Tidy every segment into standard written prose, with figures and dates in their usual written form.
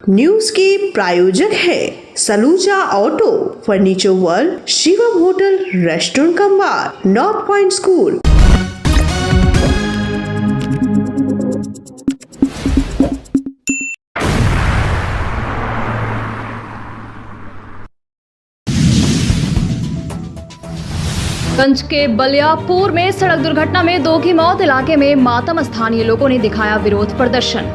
News के प्रायोजक है Saluja auto, furniture world, Shivam hotel, restaurant cum bar, north point school. गंज के बलियापुर में सड़क दुर्घटना में 2 की मौत। इलाके में मातम, स्थानीय लोगों ने दिखाया विरोध प्रदर्शन।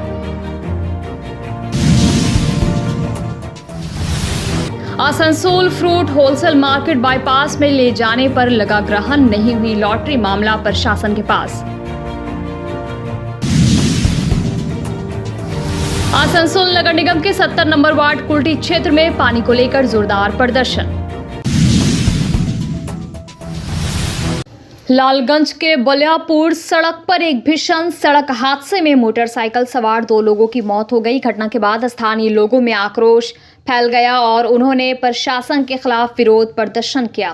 Asansol fruit wholesale market bypass में ले जाने पर लगा ग्रहण, नहीं हुई लॉटरी, मामला प्रशासन के पास। आसनसोल नगर निगम के 70 नंबर वार्ड कुल्टी क्षेत्र में पानी को लेकर जोरदार प्रदर्शन। लालगंज के बलियापुर सड़क पर एक भीषण सड़क हादसे में मोटरसाइकिल सवार 2 लोगों की मौत हो गई। घटना के बाद स्थानीय लोगों में आक्रोश फैल गया और उन्होंने प्रशासन के खिलाफ विरोध प्रदर्शन किया।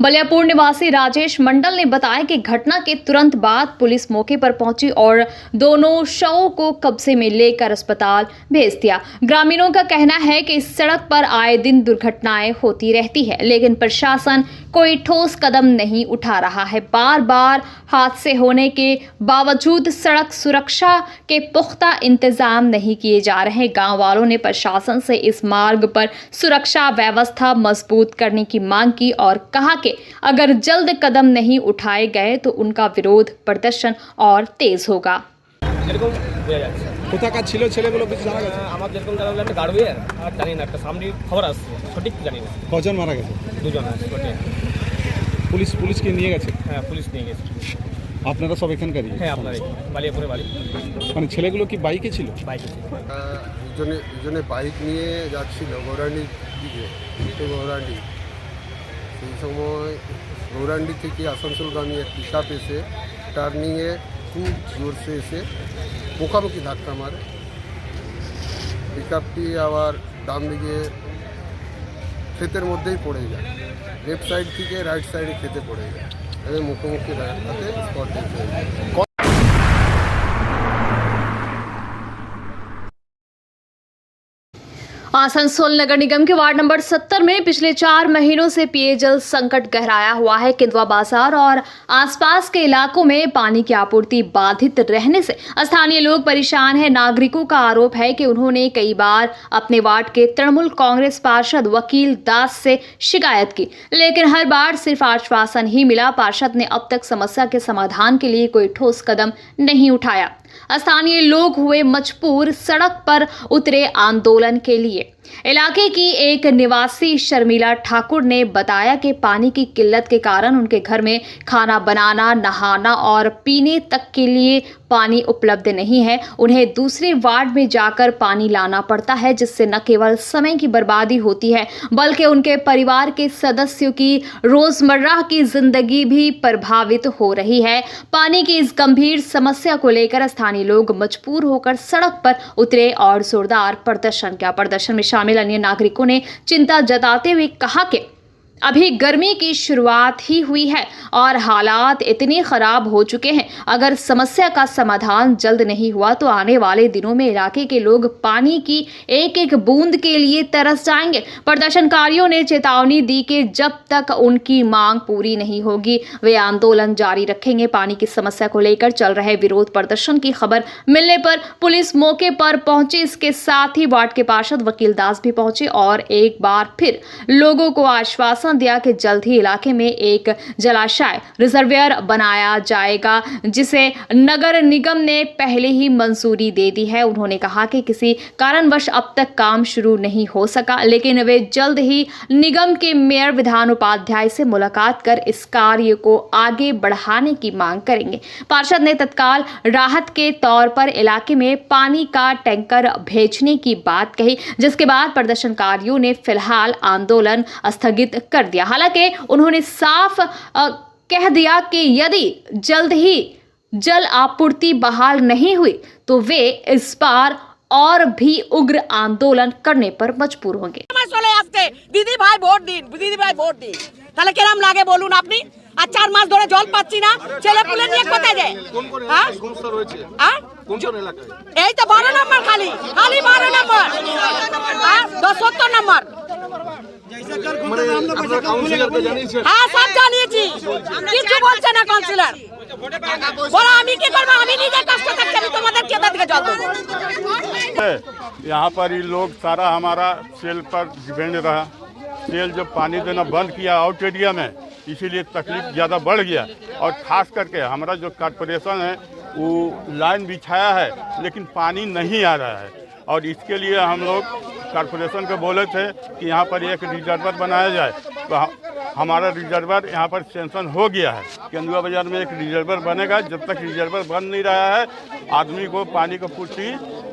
बलियापुर निवासी राजेश मंडल ने बताया कि घटना के तुरंत बाद पुलिस मौके पर पहुंची और दोनों शवों को कब्जे में लेकर अस्पताल भेज दिया। ग्रामीणों का कहना है कि इस सड़क पर आए दिन दुर्घटनाएं होती रहती है, लेकिन प्रशासन कोई ठोस कदम नहीं उठा रहा है। बार बार हादसे होने के बावजूद सड़क सुरक्षा के पुख्ता इंतजाम नहीं किए जा रहे। गांव वालों ने प्रशासन से इस मार्ग पर सुरक्षा व्यवस्था मजबूत करने की मांग की और कहा कि अगर जल्द कदम नहीं उठाए गए तो उनका विरोध प्रदर्शन और तेज होगा। কোথাকার ছিল ছেলেগুলো কিছু জানা গেছে? আমার যেরকম জানা গেল একটা গাড়ুয়ে আর জানি না, একটা সামনে খবর আসছে, সঠিক জানি না। কজন মারা গেছে? 2 জন আছে। পুলিশকে নিয়ে গেছে? হ্যাঁ, পুলিশ নিয়ে গেছে। আপনারা সব এখানকারই? হ্যাঁ, আপনার বালিয়াপুরে বাড়ি। মানে ছেলেগুলো কি বাইকে ছিল? বাইকে ছিল। দুজনে বাইক নিয়ে যাচ্ছিল গৌরান্ডির দিকে, গৌরান্ডি। সেই সময় গৌরান্ডি থেকে আসানসোলগামী এক পিকআপ এসে টার্নিংয়ে খুব জোরসে এসে মুখামুখি ধাক্কা মারে। পিকআপটি আবার ডান দিকে ক্ষেতের মধ্যেই পড়ে যায়, লেফট সাইড থেকে রাইট সাইডে খেতে পড়ে যায় এবং মুখোমুখি ধাক্কাতে স্পট ডেথ হয়ে যায়। आसनसोल नगर निगम के वार्ड नंबर 70 में पिछले 4 महीनों से पेयजल संकट गहराया हुआ है। किंदवा बाजार और आसपास के इलाकों में पानी की आपूर्ति बाधित रहने से स्थानीय लोग परेशान हैं। नागरिकों का आरोप है कि उन्होंने कई बार अपने वार्ड के तृणमूल कांग्रेस पार्षद वकील दास से शिकायत की, लेकिन हर बार सिर्फ आश्वासन ही मिला। पार्षद ने अब तक समस्या के समाधान के लिए कोई ठोस कदम नहीं उठाया। स्थानीय लोग हुए मजबूर, सड़क पर उतरे आंदोलन के लिए। इलाके की एक निवासी शर्मिला ठाकुर ने बताया कि पानी की किल्लत के कारण उनके घर में खाना बनाना, नहाना और पीने तक के लिए पानी उपलब्ध नहीं है। उन्हें दूसरे वार्ड में जाकर पानी लाना पड़ता है, जिससे न केवल समय की बर्बादी होती है बल्कि उनके परिवार के सदस्यों की रोजमर्रा की जिंदगी भी प्रभावित हो रही है। पानी की इस गंभीर समस्या को लेकर स्थानीय लोग मजबूर होकर सड़क पर उतरे और जोरदार प्रदर्शन किया। प्रदर्शन में शामिल अन्य नागरिकों ने चिंता जताते हुए कहा कि अभी गर्मी की शुरुआत ही हुई है और हालात इतने खराब हो चुके हैं। अगर समस्या का समाधान जल्द नहीं हुआ तो आने वाले दिनों में इलाके के लोग पानी की एक एक बूंद के लिए तरस जाएंगे। प्रदर्शनकारियों ने चेतावनी दी कि जब तक उनकी मांग पूरी नहीं होगी वे आंदोलन जारी रखेंगे। पानी की समस्या को लेकर चल रहे विरोध प्रदर्शन की खबर मिलने पर पुलिस मौके पर पहुंची। इसके साथ ही वार्ड के पार्षद वकील दास भी पहुंचे और एक बार फिर लोगों को आश्वासन दिया कि जल्द ही इलाके में एक जलाशय रिजर्वियर बनाया जाएगा, जिसे नगर निगम ने पहले ही मंजूरी दे दी है। उन्होंने कहा कि किसी कारणवश अब तक काम शुरू नहीं हो सका, लेकिन वे जल्द ही निगम के मेयर विधान उपाध्याय से मुलाकात कर इस कार्य को आगे बढ़ाने की मांग करेंगे। पार्षद ने तत्काल राहत के तौर पर इलाके में पानी का टैंकर भेजने की बात कही, जिसके बाद प्रदर्शनकारियों ने फिलहाल आंदोलन स्थगित कर दिया। हालांकि उन्होंने साफ कह दिया कि यदि जल्द ही जल आपूर्ति बहाल नहीं हुई तो वे इस बार और भी उग्र आंदोलन करने पर मजबूर होंगे। দিদি ভাই ভোট দিন, দিদি ভাই ভোট দিন, তাহলে কেরাম লাগে বলুন আপনি। আর 4 মাস ধরে জল পাচ্ছি না, ছেলে পুলে নিয়ে কোথায় যায়? হ্যাঁ? হ্যাঁ? এই তো 12 নম্বর খালি 12 নম্বর, 70 নম্বর। হ্যাঁ, সব জানিয়েছি, কিছু বলছে না কাউন্সিলর। বলো আমি কি করবো? আমি নিজে কষ্ট থাকছি, আমি তোমাদের কোথা থেকে জল দেবো? यहाँ पर ये लोग सारा हमारा सेल पर डिपेंड रहा। सेल जब पानी देना बंद किया आउट एरिया में, इसीलिए तकलीफ ज़्यादा बढ़ गया। और ख़ास करके हमारा जो कॉरपोरेशन है वो लाइन बिछाया है लेकिन पानी नहीं आ रहा है, और इसके लिए हम लोग कॉरपोरेशन को बोले थे कि यहाँ पर एक रिजर्वर बनाया जाए। तो हमारा रिजर्वर यहाँ पर सेंक्शन हो गया है। केंदुआ बाज़ार में एक रिजर्वर बनेगा। जब तक रिजर्वर बन नहीं रहा है आदमी को पानी की पूर्ति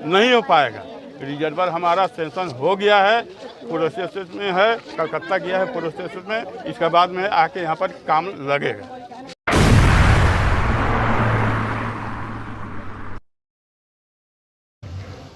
नहीं हो पाएगा। रिजर्वर हमारा सेंक्शन हो गया है, प्रोसेस में है, कलकत्ता गया है प्रोसेस में, इसके बाद में आके यहाँ पर काम लगेगा।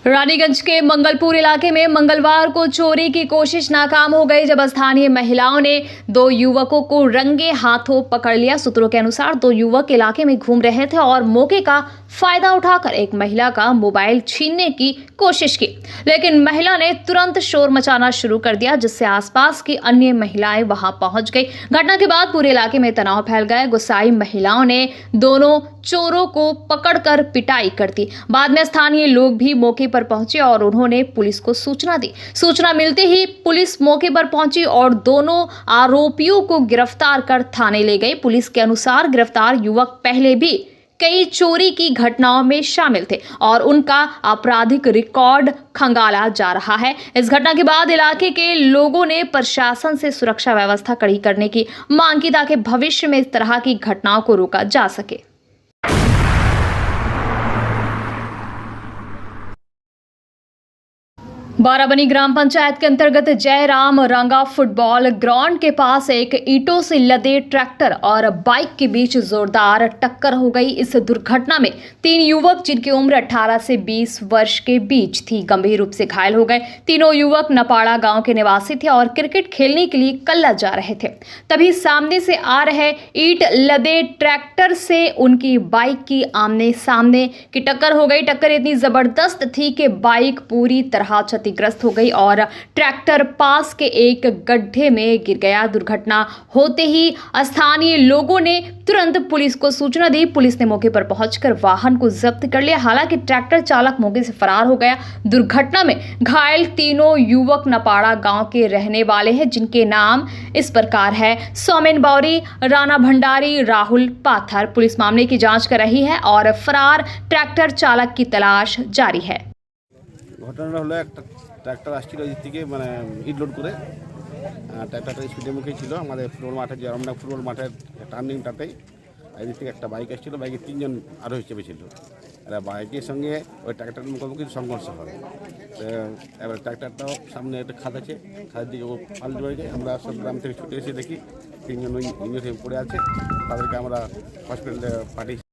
रानीगंज के मंगलपुर इलाके में मंगलवार को चोरी की कोशिश नाकाम हो गई जब स्थानीय महिलाओं ने 2 युवकों को रंगे हाथों पकड़ लिया। सूत्रों के अनुसार 2 युवक इलाके में घूम रहे थे और मौके का फायदा उठाकर एक महिला का मोबाइल छीनने की कोशिश की, लेकिन महिला ने तुरंत शोर मचाना शुरू कर दिया, जिससे आसपास की अन्य महिलाएं वहां पहुंच गई। घटना के बाद पूरे इलाके में तनाव फैल गया। गुस्साई महिलाओं ने दोनों चोरों को पकड़कर पिटाई कर दी। बाद में स्थानीय लोग भी मौके पर पहुंचे और उन्होंने पुलिस को सूचना दी। सूचना मिलते ही पुलिस मौके पर पहुंची और दोनों आरोपियों को गिरफ्तार कर थाने ले गई। पुलिस के अनुसार गिरफ्तार युवक पहले भी कई चोरी की घटनाओं में शामिल थे और उनका आपराधिक रिकॉर्ड खंगाला जा रहा है। इस घटना के बाद इलाके के लोगों ने प्रशासन से सुरक्षा व्यवस्था कड़ी करने की मांग की ताकि भविष्य में इस तरह की घटनाओं को रोका जा सके। बाराबनी ग्राम पंचायत के अंतर्गत जयराम रंगा फुटबॉल ग्राउंड के पास एक ईंटों से लदे ट्रैक्टर और बाइक के बीच जोरदार टक्कर हो गई। इस दुर्घटना में 3 युवक जिनकी उम्र 18 से 20 वर्ष के बीच थी गंभीर रूप से घायल हो गए। तीनों युवक नपाड़ा गांव के निवासी थे और क्रिकेट खेलने के लिए कल्ला जा रहे थे। तभी सामने से आ रहे ईंट लदे ट्रैक्टर से उनकी बाइक की आमने सामने की टक्कर हो गई। टक्कर इतनी जबरदस्त थी कि बाइक पूरी तरह क्षतिग्रस्त हो गई और ट्रैक्टर पास के एक गड्ढे में गिर गया। दुर्घटना होते ही स्थानीय लोगों ने तुरंत पुलिस को सूचना दी। पुलिस ने मौके पर पहुंचकर वाहन को जब्त कर लिया। हालांकि ट्रैक्टर चालक मौके से फरार हो गया। दुर्घटना में घायल तीनों युवक नपाड़ा गांव के रहने वाले हैं, जिनके नाम इस प्रकार है: सोमेन बौरी, राणा भंडारी, राहुल पाथर। पुलिस मामले की जांच कर रही है और फरार ट्रैक्टर चालक की तलाश जारी है। ঘটনাটা হলো একটা ট্র্যাক্টর আসছিল এদিক থেকে মানে ইট লোড করে ট্র্যাক্টরটা স্পিডের মুখে ছিল আমাদের ফুটবল মাঠে জয়রামডা ফুটবল মাঠের টার্নিংটাতেই। এদিক থেকে একটা বাইক আসছিল, বাইকে 3 জন আরোহী চেপে ছিল। এরা বাইকের সঙ্গে ওই ট্র্যাক্টরের মুখোমুখি সংঘর্ষ হয়। এবার ট্র্যাক্টরটাও সামনে একটা খাদ আছে, খাদের দিকে ও পাল্টে হয়ে যায়। আমরা সব গ্রাম থেকে ছুটে এসে দেখি 3 জন ওই ইঞ্জিন হয়ে পড়ে আছে। তাদেরকে আমরা হসপিটালে পাঠিয়েছি।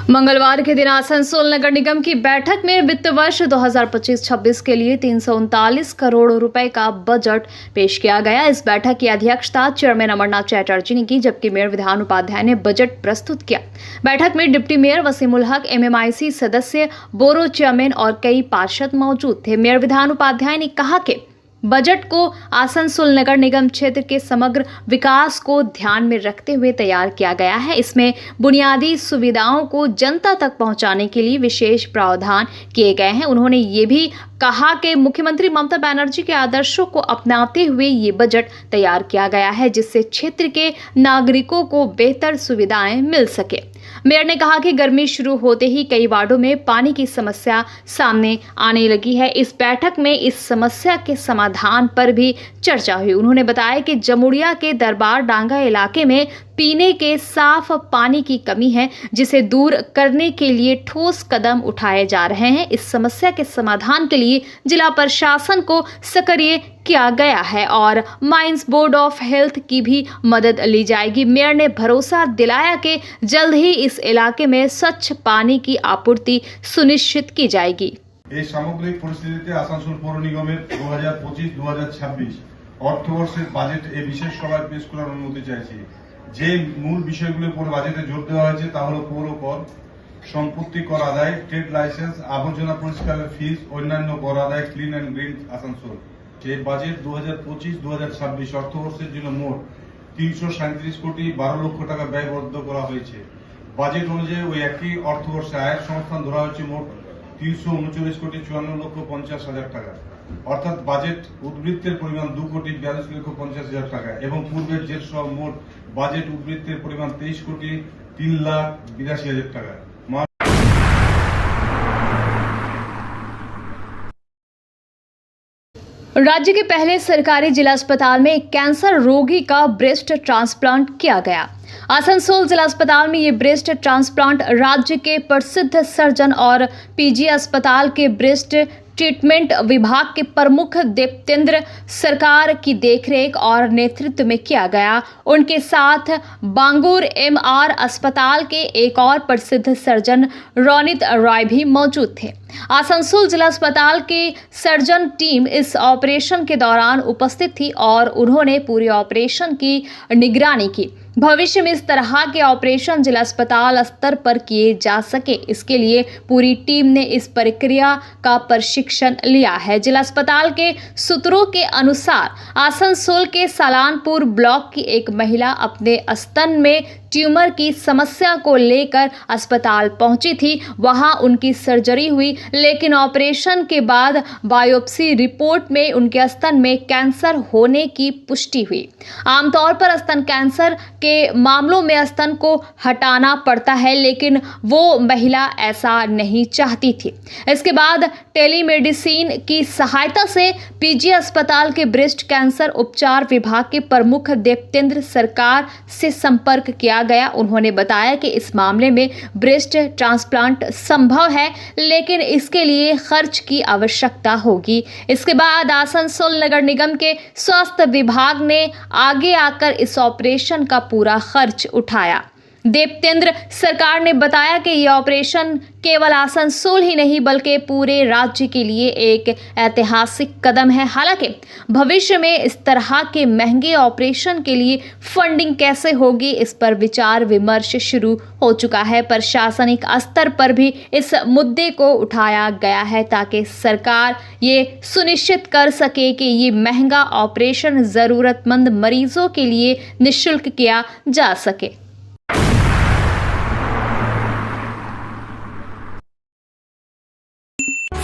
मंगलवार के दिन आसनसोल नगर निगम की बैठक में वित्त वर्ष 2025-26 के लिए 339 करोड़ रुपए का बजट पेश किया गया। इस बैठक की अध्यक्षता चेयरमैन अमरनाथ चैटर्जी ने की, जबकि मेयर विधान उपाध्याय ने बजट प्रस्तुत किया। बैठक में डिप्टी मेयर वसीमुल हक, MMIC सदस्य, बोरो चेयरमैन और कई पार्षद मौजूद थे। मेयर विधान उपाध्याय ने कहा कि बजट को आसनसोल नगर निगम क्षेत्र के समग्र विकास को ध्यान में रखते हुए तैयार किया गया है। इसमें बुनियादी सुविधाओं को जनता तक पहुंचाने के लिए विशेष प्रावधान किए गए हैं। उन्होंने ये भी कहा कि मुख्यमंत्री ममता बनर्जी के आदर्शों को अपनाते हुए ये बजट तैयार किया गया है, जिससे क्षेत्र के नागरिकों को बेहतर सुविधाएं मिल सके। मेयर ने कहा कि गर्मी शुरू होते ही कई वार्डों में पानी की समस्या सामने आने लगी है। इस बैठक में इस समस्या के समाधान पर भी चर्चा हुई। उन्होंने बताया कि जमुड़िया के दरबार डांगा इलाके में पीने के साफ पानी की कमी है, जिसे दूर करने के लिए ठोस कदम उठाए जा रहे हैं। इस समस्या के समाधान के लिए जिला प्रशासन को सक्रिय किया गया है और माइंस बोर्ड ऑफ हेल्थ की भी मदद ली जाएगी। मेयर ने भरोसा दिलाया कि जल्द ही इस इलाके में स्वच्छ पानी की आपूर्ति सुनिश्चित की जाएगी। এই সামগ্রিক পরিস্থিতিতে আসানসোল পৌর নিগমের 2025-2026 অর্থবর্ষের বাজেট এই বিশেষ সভায় পেশ করার অনুমতি চাইছি। যে মূল বিষয়গুলোর উপর বাজেটে জোর দেওয়া হয়েছে তা হল পৌর কর, সম্পত্তি কর আদায়, ট্রেড লাইসেন্স, আবর্জনা পরিষ্কারের ফিস, অন্যান্য কর আদায়, ক্লিন অ্যান্ড গ্রিন আসানসোল। এই বাজেট 2025-2026 অর্থবর্ষের জন্য মোট 337 কোটি 12 লক্ষ টাকা ব্যয়বদ্ধ করা হয়েছে। বাজেট অনুযায়ী ওই একই অর্থবর্ষে আয়ের সংস্থান ধরা হয়েছে মোট 339 কোটি 54 লক্ষ 50 হাজার টাকা, অর্থাৎ বাজেট উদ্বৃত্তের পরিমাণ 2 কোটি 42 লক্ষ 50 হাজার টাকা এবং পূর্বের জেট সহ মোট বাজেট উদ্বৃত্তের পরিমাণ 23 কোটি 3 লাখ 82 হাজার টাকা। राज्य के पहले सरकारी जिला अस्पताल में एक कैंसर रोगी का ब्रेस्ट ट्रांसप्लांट किया गया। आसनसोल जिला अस्पताल में ये ब्रेस्ट ट्रांसप्लांट राज्य के प्रसिद्ध सर्जन और पीजी अस्पताल के ब्रेस्ट ट्रीटमेंट विभाग के प्रमुख देवतेंद्र सरकार की देखरेख और नेतृत्व में किया गया। उनके साथ बांगूर एमआर अस्पताल के एक और प्रसिद्ध सर्जन रोनित रॉय भी मौजूद थे। आसनसोल जिला अस्पताल की सर्जन टीम इस ऑपरेशन के दौरान उपस्थित थी और उन्होंने पूरे ऑपरेशन की निगरानी की। भविष्य में इस तरह के ऑपरेशन जिला अस्पताल स्तर पर किए जा सके, इसके लिए पूरी टीम ने इस प्रक्रिया का प्रशिक्षण लिया है। जिला अस्पताल के सूत्रों के अनुसार आसनसोल के सालानपुर ब्लॉक की एक महिला अपने स्तन में ट्यूमर की समस्या को लेकर अस्पताल पहुंची थी। वहां उनकी सर्जरी हुई, लेकिन ऑपरेशन के बाद बायोप्सी रिपोर्ट में उनके स्तन में कैंसर होने की पुष्टि हुई। आमतौर पर स्तन कैंसर के मामलों में स्तन को हटाना पड़ता है, लेकिन वो महिला ऐसा नहीं चाहती थी। इसके बाद टेलीमेडिसिन की सहायता से पीजी अस्पताल के ब्रेस्ट कैंसर उपचार विभाग के प्रमुख देवतेंद्र सरकार से संपर्क किया गया। उन्होंने बताया कि इस मामले में ब्रेस्ट ट्रांसप्लांट संभव है, लेकिन इसके लिए खर्च की आवश्यकता होगी। इसके बाद आसनसोल नगर निगम के स्वास्थ्य विभाग ने आगे आकर इस ऑपरेशन का पूरा खर्च उठाया। देवतेंद्र सरकार ने बताया कि यह ऑपरेशन केवल आसनसोल ही नहीं बल्कि पूरे राज्य के लिए एक ऐतिहासिक कदम है। हालांकि भविष्य में इस तरह के महंगे ऑपरेशन के लिए फंडिंग कैसे होगी, इस पर विचार विमर्श शुरू हो चुका है। प्रशासनिक स्तर पर भी इस मुद्दे को उठाया गया है ताकि सरकार ये सुनिश्चित कर सके कि ये महंगा ऑपरेशन ज़रूरतमंद मरीजों के लिए निःशुल्क किया जा सके।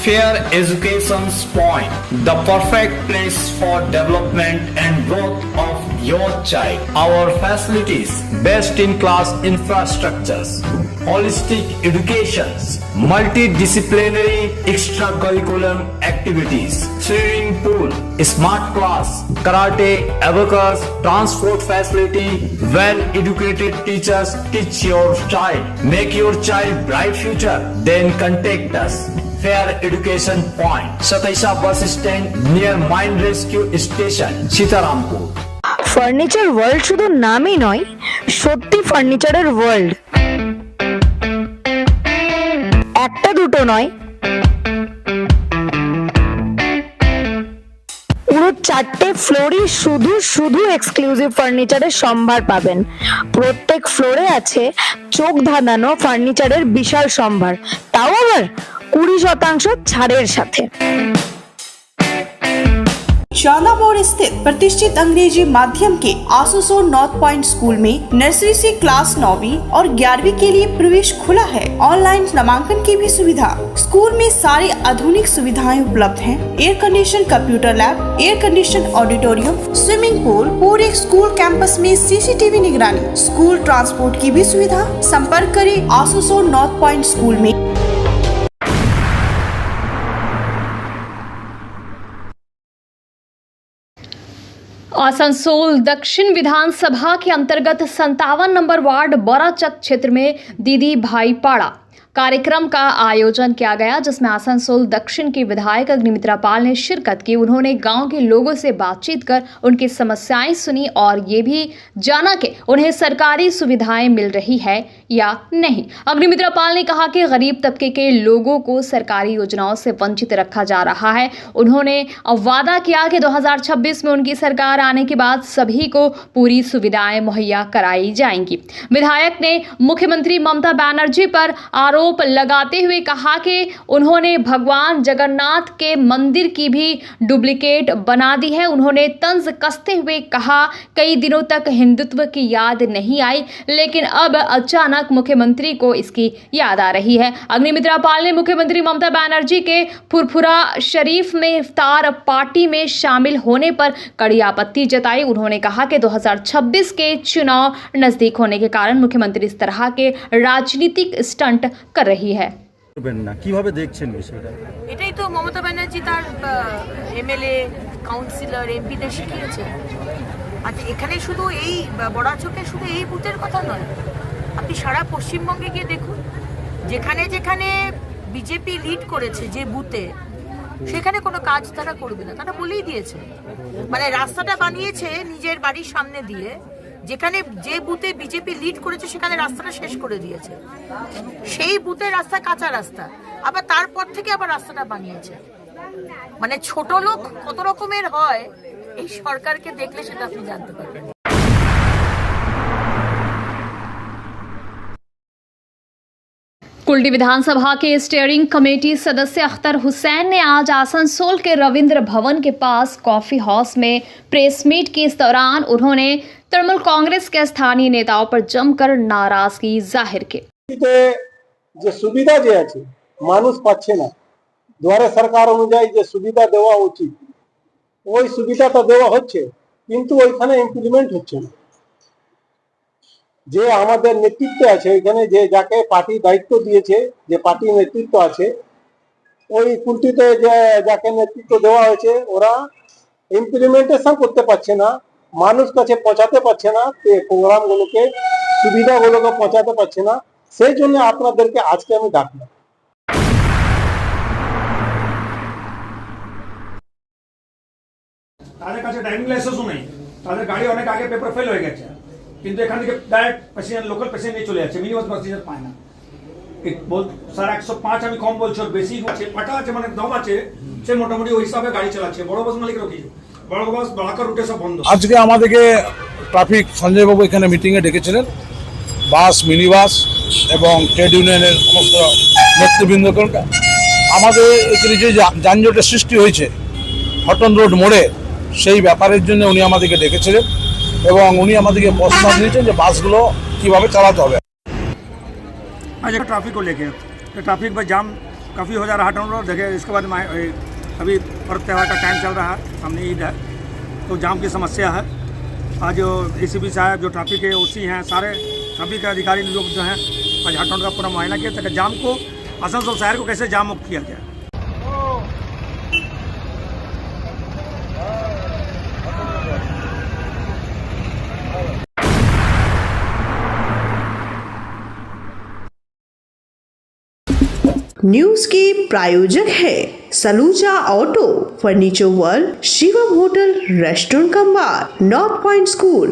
Fair Education's Point, the perfect place for development and growth of your child. Our facilities, best-in-class infrastructures, holistic educations, multidisciplinary extracurricular activities, swimming pool, smart class, karate, abacus, transport facility, well-educated teachers teach your child. Make your child bright future. Then contact us. Fair Education Point, Sataisha Bus Stand near Mine Rescue Station, Sitarampur. Furniture world শুধু নামই নয়, সত্যি ফার্নিচারের world. একটা দুটো নয়, পুরো 4টে ফ্লোরই শুধু শুধু এক্সক্লুসিভ ফার্নিচারের সম্ভার পাবেন। প্রত্যেক ফ্লোরে আছে চোখ ধাঁধানো ফার্নিচারের বিশাল সম্ভার, তাও আবার 20% ছাড়ের সাথে। शाला मोड़ स्थित प्रतिष्ठित अंग्रेजी माध्यम के आसनसोल नॉर्थ पॉइंट स्कूल में नर्सरी से क्लास 9वीं और 11वीं के लिए प्रवेश खुला है। ऑनलाइन नामांकन की भी सुविधा। स्कूल में सारी आधुनिक सुविधाएं उपलब्ध हैं। Air condition computer lab, air condition auditorium, swimming pool, पूरे स्कूल कैंपस में सीसीटीवी निगरानी, स्कूल ट्रांसपोर्ट की भी सुविधा। संपर्क करें आसनसोल नॉर्थ पॉइंट स्कूल में। आसनसोल दक्षिण विधानसभा के अंतर्गत 57 नंबर वार्ड बराचक क्षेत्र में दीदी भाई पाड़ा कार्यक्रम का आयोजन किया गया, जिसमें आसनसोल दक्षिण के विधायक अग्निमित्रा पाल ने शिरकत की। उन्होंने गांव के लोगों से बातचीत कर उनकी समस्याएं सुनी और ये भी जाना कि उन्हें सरकारी सुविधाएं मिल रही है या नहीं। अग्निमित्रा पाल ने कहा कि गरीब तबके के लोगों को सरकारी योजनाओं से वंचित रखा जा रहा है। उन्होंने वादा किया कि 2026 में उनकी सरकार आने के बाद सभी को पूरी सुविधाएं मुहैया कराई जाएंगी। विधायक ने मुख्यमंत्री ममता बनर्जी पर आरोप लगाते हुए कहा कि उन्होंने भगवान जगन्नाथ के मंदिर की भी डुप्लीकेट बना दी है। उन्होंने तंज कसते हुए कहा, कई दिनों तक हिंदुत्व की याद नहीं आई, लेकिन अब अचानक मुख्यमंत्री को इसकी याद आ रही है। अग्निमित्रा पाल ने मुख्यमंत्री ममता बनर्जी के फुरफुरा शरीफ में इफ्तार पार्टी में शामिल होने पर कड़ी आपत्ति जताई। उन्होंने कहा कि 2026 के चुनाव नजदीक होने के कारण मुख्यमंत्री इस तरह के राजनीतिक स्टंट कर रही है। কিভাবে দেখছেন বিষয়টা? এটাই তো মমতা ব্যানার্জি তার এমএলএ, কাউন্সিলর, এমপিদের শিখিয়েছে। আর এখানে শুধু এই বড়াচকে শুধু এই বুথের কথা নয়, আপনি সারা পশ্চিমবঙ্গে গিয়ে দেখুন, যেখানে যেখানে বিজেপি লিড করেছে যে বুথে, সেখানে কোনো কাজ তারা করবে না, তারা বলেই দিয়েছে। মানে রাস্তাটা বানিয়েছে নিজের বাড়ির সামনে দিয়ে, যেখানে যে বুথে বিজেপি লিড করেছে সেখানে রাস্তাটা শেষ করে দিয়েছে। সেই বুথের রাস্তা কাঁচা রাস্তা, আবার তারপর থেকে আবার রাস্তাটা বানিয়েছে। মানে ছোট লোক কত রকমের হয় এই সরকারকে দেখলে সেটা আপনি জানতে পারবেন। कुल्टी विधानसभा के स्टीयरिंग कमेटी सदस्य अख्तर हुसैन ने आज आसनसोल के रविंद्र भवन के पास कॉफी हाउस में प्रेस मीट की। इस दौरान उन्होंने तृणमूल कांग्रेस के स्थानीय नेताओं पर जमकर नाराजगी जाहिर की। যে সুবিধা যে আছে মানুষ পাচ্ছে না, দুয়ারে সরকার অনুযায়ী যে সুবিধা দেওয়া উচিত ওই সুবিধাটা দেওয়া হচ্ছে, কিন্তু ওইখানে ইমপ্লিমেন্ট হচ্ছে না। যে আমাদের নেতৃত্ব আছে ওইখানে, যে যাকে পার্টি দায়িত্ব দিয়েছে, যে পার্টি নেতৃত্ব আছে ওই কুলটিতে যে যাকে নেতৃত্ব দেওয়া হয়েছে ওরা ইমপ্লিমেন্টেশন করতে পারছে না, মানুষ কাছে পৌঁছাতে পারছে না, প্রোগ্রামগুলোকে সুবিধাগুলোকে পৌঁছাতে পারছে না। সেই জন্য আপনাদেরকে আজকে আমি ডাকলাম। তাদের কাছে ড্রাইভিং লাইসেন্সও নেই, তাদের গাড়ি অনেক আগে পেপার ফেল হয়ে গেছে, কিন্তু এখান থেকে ডাইরেক্ট প্যাসেঞ্জার, লোকাল প্যাসেঞ্জার চলে যাচ্ছে, মিনিমাম প্যাসেঞ্জার পায় না। স্যার 105 আমি কম বলছি, বেশি হচ্ছে, ফাটা আছে, মানে দম আছে, সে মোটামুটি ওই হিসাবে গাড়ি চালাচ্ছে। বড় বাস মালিকের কিছু, বড় বাস বালাকার রুটে সব বন্ধ। আজকে আমাদেরকে ট্রাফিক সঞ্জয়বাবু এখানে মিটিংয়ে ডেকেছিলেন, বাস, মিনি বাস এবং ট্রেড ইউনিয়নের সমস্ত নেতৃবৃন্দকে। আমাদের এখানে যে যানজটের সৃষ্টি হয়েছে হটন রোড মোড়ে, সেই ব্যাপারের জন্য উনি আমাদেরকে ডেকেছিলেন এবং উনি আমাদেরকে প্রস্তাব দিয়েছেন যে বাসগুলো কীভাবে চালাতে হবে। आज ट्रैफिक को लेके तो ट्रैफिक में जाम काफ़ी हो जा रहा है हटन रोड। देखिए इसके बाद अभी पर्व त्यौहार का टाइम चल रहा है, सामने ईद है, तो जाम की समस्या है। आज जो एसीपी साहब, जो ट्रैफिक के ओसी हैं, सारे ट्रैफिक के अधिकारी लोग जो हैं आज हटन रोड का पूरा मुआयना किया ताकि जाम को, आसनसोल शहर को कैसे जाम मुक्त किया जाए। न्यूज के प्रायोजक है Saluja auto, furniture world, Shivam hotel, restaurant cum bar, north point school.